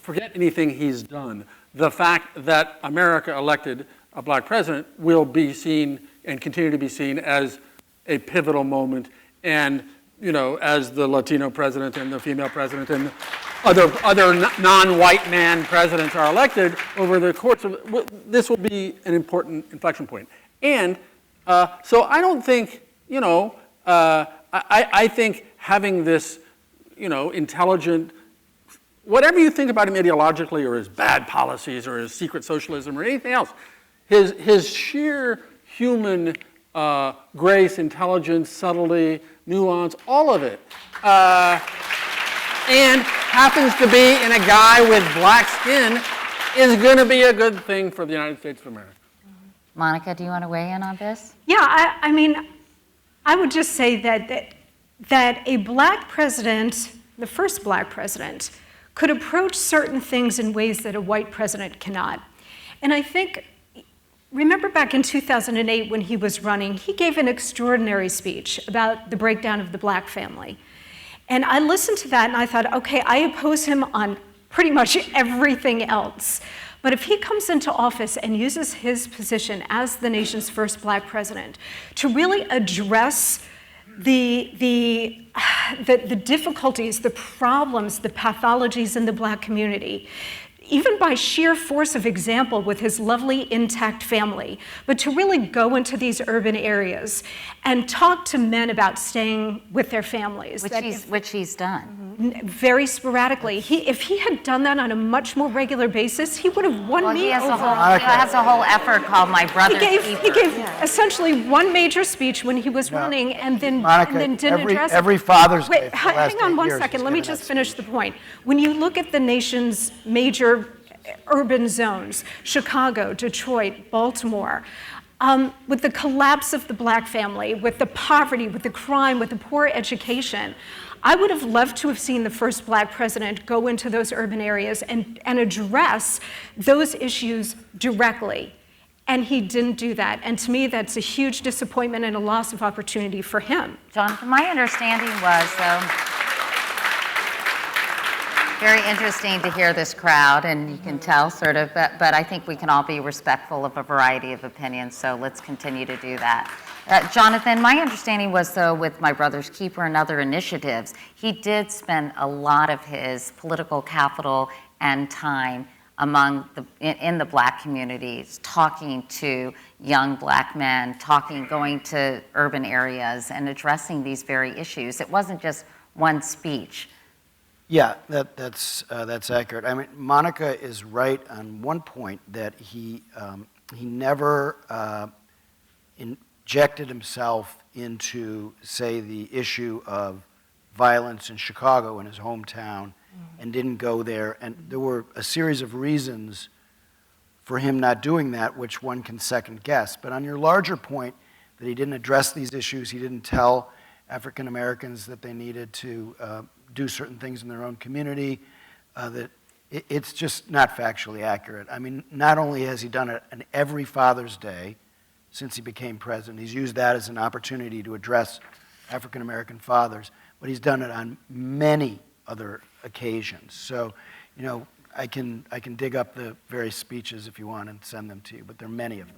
forget anything he's done, the fact that America elected a Black president will be seen and continue to be seen as a pivotal moment. And, you know, as the Latino president and the female president and other non-white man presidents are elected over the course of, this will be an important inflection point. And so I don't think, you know, I think having this, you know, intelligent, whatever you think about him ideologically or his bad policies or his secret socialism or anything else, his sheer human grace, intelligence, subtlety, nuance, all of it, and happens to be in a guy with black skin is going to be a good thing for the United States of America. Monica, do you want to weigh in on this? Yeah, I mean, I would just say that a black president, the first black president, could approach certain things in ways that a white president cannot. And I think, remember back in 2008 when he was running, he gave an extraordinary speech about the breakdown of the black family. And I listened to that and I thought, okay, I oppose him on pretty much everything else. But if he comes into office and uses his position as the nation's first black president to really address the difficulties, the problems, the pathologies in the black community, even by sheer force of example with his lovely intact family, but to really go into these urban areas and talk to men about staying with their families. Which he's done. Very sporadically. If he had done that on a much more regular basis, he would have won me over. He has a whole effort called My Brother's Keeper. He gave essentially one major speech when he was running and then didn't address it. Every Father's Day. Wait, hang on one second. Let me just finish the point. When you look at the nation's major urban zones, Chicago, Detroit, Baltimore, with the collapse of the black family, with the poverty, with the crime, with the poor education, I would have loved to have seen the first black president go into those urban areas and address those issues directly. And he didn't do that. And to me, that's a huge disappointment and a loss of opportunity for him. Jonathan, my understanding was, very interesting to hear this crowd, and you can tell sort of, but I think we can all be respectful of a variety of opinions, so let's continue to do that. Jonathan, my understanding was, though, with My Brother's Keeper and other initiatives, he did spend a lot of his political capital and time in the black communities, talking to young black men, going to urban areas and addressing these very issues. It wasn't just one speech. Yeah, that's accurate. I mean, Monica is right on one point that he never injected himself into, say, the issue of violence in Chicago, in his hometown, and didn't go there. And there were a series of reasons for him not doing that, which one can second guess. But on your larger point, that he didn't address these issues, he didn't tell African Americans that they needed to do certain things in their own community, that it's just not factually accurate. I mean, not only has he done it on every Father's Day since he became president, he's used that as an opportunity to address African American fathers, but he's done it on many other occasions. So, you know, I can dig up the various speeches if you want and send them to you, but there are many of them.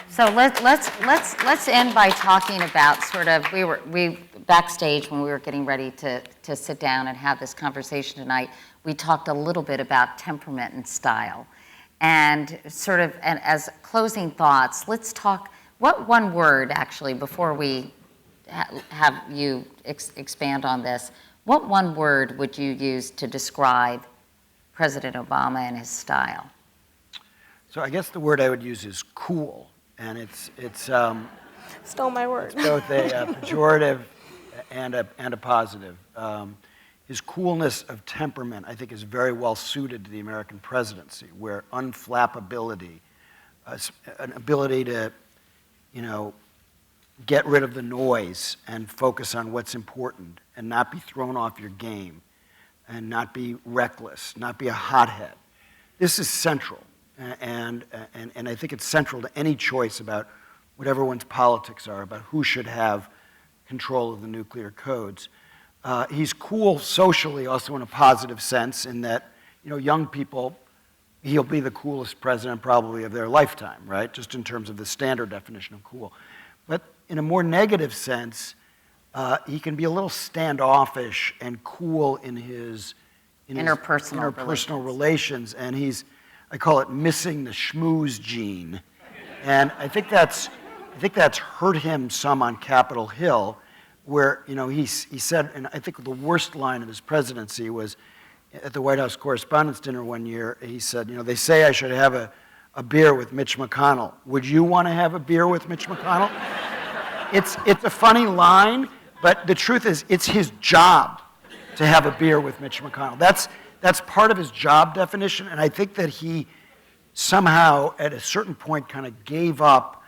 So let's end by talking about sort of, we backstage when we were getting ready to sit down and have this conversation tonight, we talked a little bit about temperament and style. And sort of, and as closing thoughts, let's talk, what one word actually, before we have you expand on this, what one word would you use to describe President Obama and his style? So I guess the word I would use is cool. And it's Stole my word. It's both a pejorative and a positive. His coolness of temperament, I think, is very well suited to the American presidency, where unflappability, an ability to, you know, get rid of the noise and focus on what's important and not be thrown off your game and not be reckless, not be a hothead. This is central. And I think it's central to any choice about what everyone's politics are, about who should have control of the nuclear codes. He's cool socially, also in a positive sense, in that, you know, young people he'll be the coolest president probably of their lifetime, right? Just in terms of the standard definition of cool. But in a more negative sense, he can be a little standoffish and cool in his Interpersonal relations, and I call it missing the schmooze gene. And I think that's hurt him some on Capitol Hill, where, he said, and I think the worst line of his presidency was at the White House Correspondents' Dinner one year. He said, they say I should have a beer with Mitch McConnell. Would you want to have a beer with Mitch McConnell? It's a funny line, but the truth is it's his job to have a beer with Mitch McConnell. That's part of his job definition, and I think that he somehow at a certain point kind of gave up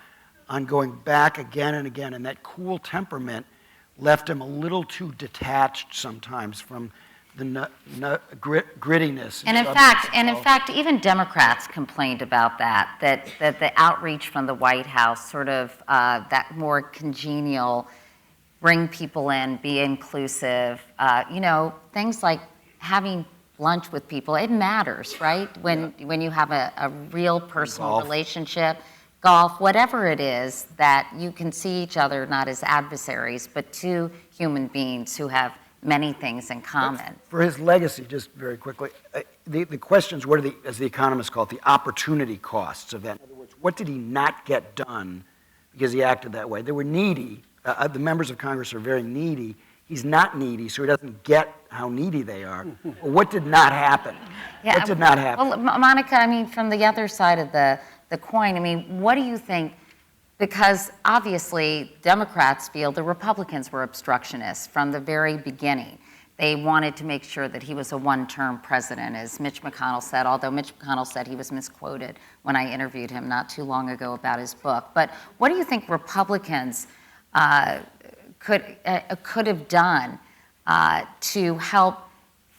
on going back again and again, and that cool temperament left him a little too detached sometimes from the grittiness. And in fact, even Democrats complained about that the outreach from the White House, sort of that more congenial, bring people in, be inclusive, things like having lunch with people, it matters, right? When you have a real personal relationship, golf, whatever it is, that you can see each other not as adversaries, but two human beings who have many things in common. For his legacy, just very quickly, the questions, what are as the economists call it, the opportunity costs of that? In other words, what did he not get done because he acted that way? They were needy. The members of Congress are very needy. He's not needy, so he doesn't get how needy they are. Well, what did not happen? Yeah, what did not happen? Well, Monica, from the other side of the coin, what do you think? Because obviously Democrats feel the Republicans were obstructionists from the very beginning. They wanted to make sure that he was a one-term president, as Mitch McConnell said, although Mitch McConnell said he was misquoted when I interviewed him not too long ago about his book. But what do you think Republicans could have done to help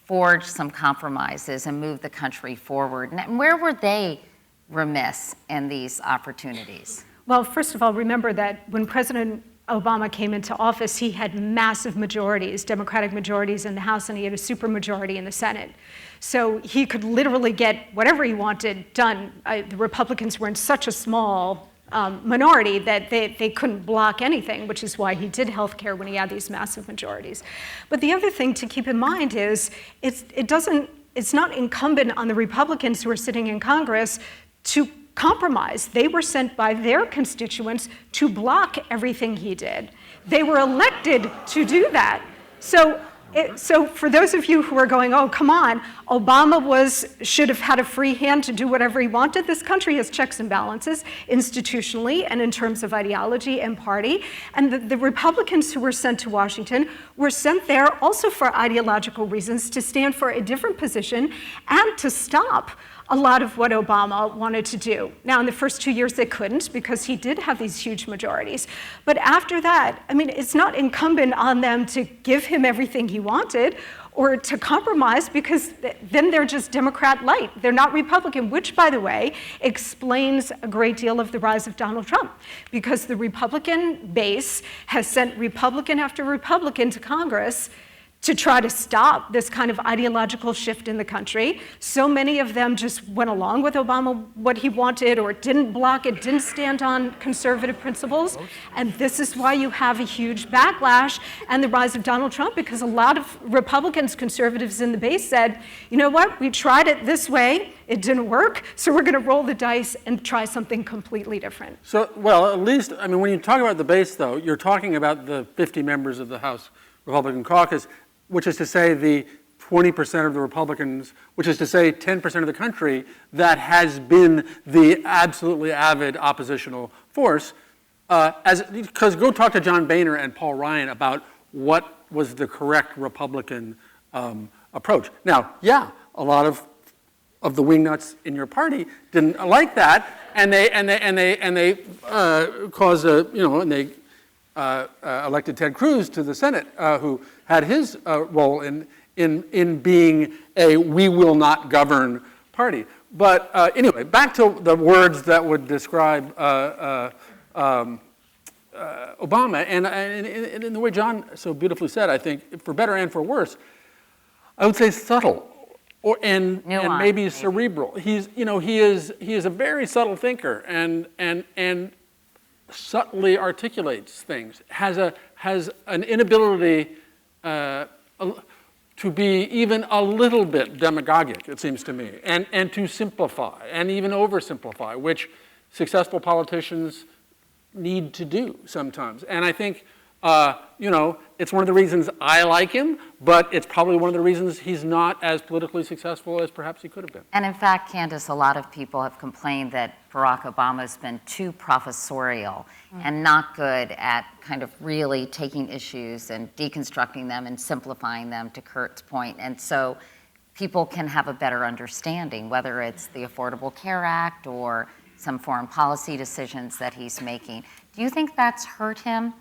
forge some compromises and move the country forward? And where were they remiss in these opportunities? Well, first of all, remember that when President Obama came into office, he had massive majorities, Democratic majorities in the House, and he had a supermajority in the Senate. So he could literally get whatever he wanted done. The Republicans were in such a small minority that they couldn't block anything, which is why he did health care when he had these massive majorities. But the other thing to keep in mind is it's not incumbent on the Republicans who are sitting in Congress to compromise. They were sent by their constituents to block everything he did. They were elected to do that. So for those of you who are going, oh, come on, Obama should have had a free hand to do whatever he wanted. This country has checks and balances institutionally and in terms of ideology and party. And the Republicans who were sent to Washington were sent there also for ideological reasons, to stand for a different position and to stop a lot of what Obama wanted to do. Now, in the first 2 years, they couldn't because he did have these huge majorities. But after that, it's not incumbent on them to give him everything he wanted or to compromise, because then they're just Democrat light. They're not Republican, which, by the way, explains a great deal of the rise of Donald Trump, because the Republican base has sent Republican after Republican to Congress to try to stop this kind of ideological shift in the country. So many of them just went along with Obama, what he wanted, or didn't block it, didn't stand on conservative principles. And this is why you have a huge backlash and the rise of Donald Trump, because a lot of Republicans, conservatives in the base said, you know what, we tried it this way, it didn't work, so we're gonna roll the dice and try something completely different. So, well, at least, when you talk about the base, though, you're talking about the 50 members of the House Republican caucus, which is to say the 20% of the Republicans, which is to say 10% of the country, that has been the absolutely avid oppositional force. Because go talk to John Boehner and Paul Ryan about what was the correct Republican approach. Now, yeah, a lot of the wingnuts in your party didn't like that, and they caused elected Ted Cruz to the Senate, who had his role in being a we will not govern party. But anyway, back to the words that would describe Obama, and in the way John so beautifully said, I think, for better and for worse, I would say subtle, and Nuanced, maybe maybe. cerebral. He is a very subtle thinker and subtly articulates things. Has an inability to be even a little bit demagogic, it seems to me, and to simplify and even oversimplify, which successful politicians need to do sometimes. And I think, it's one of the reasons I like him, but it's probably one of the reasons he's not as politically successful as perhaps he could have been. And in fact, Candace, a lot of people have complained that Barack Obama's been too professorial and not good at kind of really taking issues and deconstructing them and simplifying them, to Kurt's point. And so people can have a better understanding, whether it's the Affordable Care Act or some foreign policy decisions that he's making. Do you think that's hurt him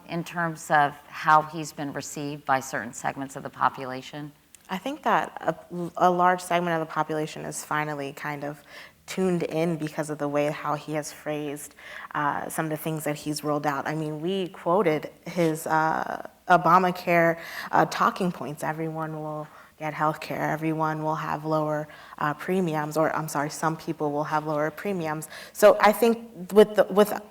in terms of how he's been received by certain segments of the population? I think that a large segment of the population is finally kind of tuned in because of the way how he has phrased some of the things that he's rolled out. I mean, we quoted his Obamacare talking points. Everyone will get health care, everyone will have lower premiums, or I'm sorry, some people will have lower premiums. So I think with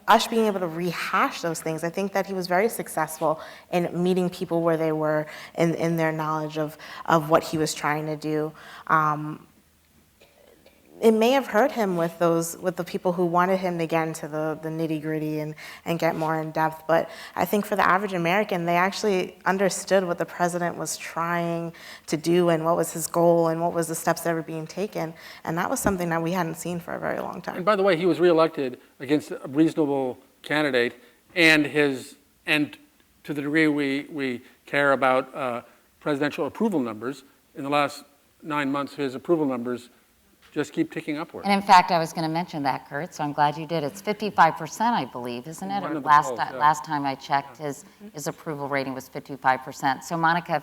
us being able to rehash those things, I think that he was very successful in meeting people where they were in their knowledge of what he was trying to do. It may have hurt him with the people who wanted him to get into the nitty-gritty and get more in depth, but I think for the average American, they actually understood what the president was trying to do and what was his goal and what was the steps that were being taken, and that was something that we hadn't seen for a very long time. And by the way, he was reelected against a reasonable candidate, and to the degree we care about presidential approval numbers, in the last 9 months, his approval numbers just keep ticking upward. And in fact, I was going to mention that, Kurt, so I'm glad you did. It's 55%, I believe, isn't it? One Or of the last, polls, yeah. last time I checked, his approval rating was 55%. So Monica,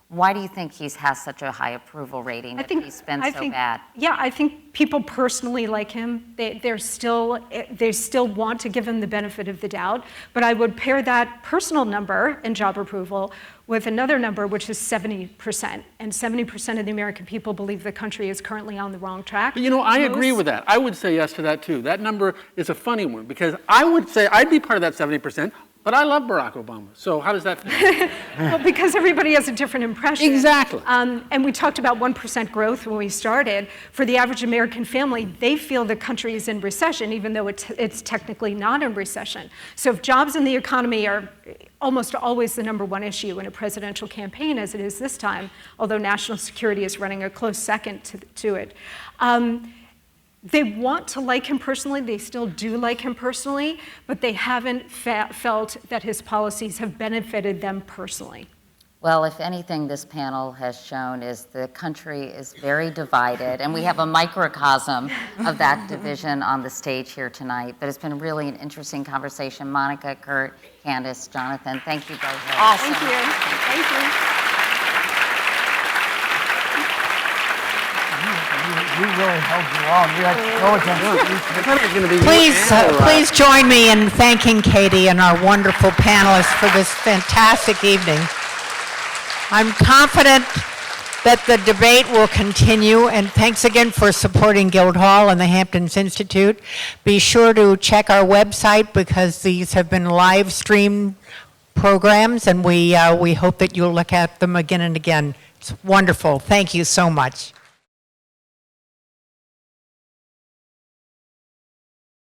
why do you think he has such a high approval rating if he's been so bad? Yeah, I think people personally like him. They still want to give him the benefit of the doubt. But I would pair that personal number in job approval with another number, which is 70%. And 70% of the American people believe the country is currently on the wrong track. But I agree with that. I would say yes to that too. That number is a funny one because I would say I'd be part of that 70%, but I love Barack Obama. So how does that fit? Well, because everybody has a different impression. Exactly. And we talked about 1% growth when we started. For the average American family, they feel the country is in recession, even though it's technically not in recession. So if jobs and the economy are almost always the number one issue in a presidential campaign, as it is this time, although national security is running a close second to it. They want to like him personally, they still do like him personally, but they haven't felt that his policies have benefited them personally. Well, if anything this panel has shown is the country is very divided, and we have a microcosm of that division on the stage here tonight. But it's been really an interesting conversation. Monica, Kurt, Candace, Jonathan, thank you both. Awesome. Thank you. Thank you. We really held you on. We had to go against Please join me in thanking Katie and our wonderful panelists for this fantastic evening. I'm confident that the debate will continue, and thanks again for supporting Guildhall and the Hamptons Institute. Be sure to check our website because these have been live streamed programs, and we hope that you'll look at them again and again. It's wonderful. Thank you so much.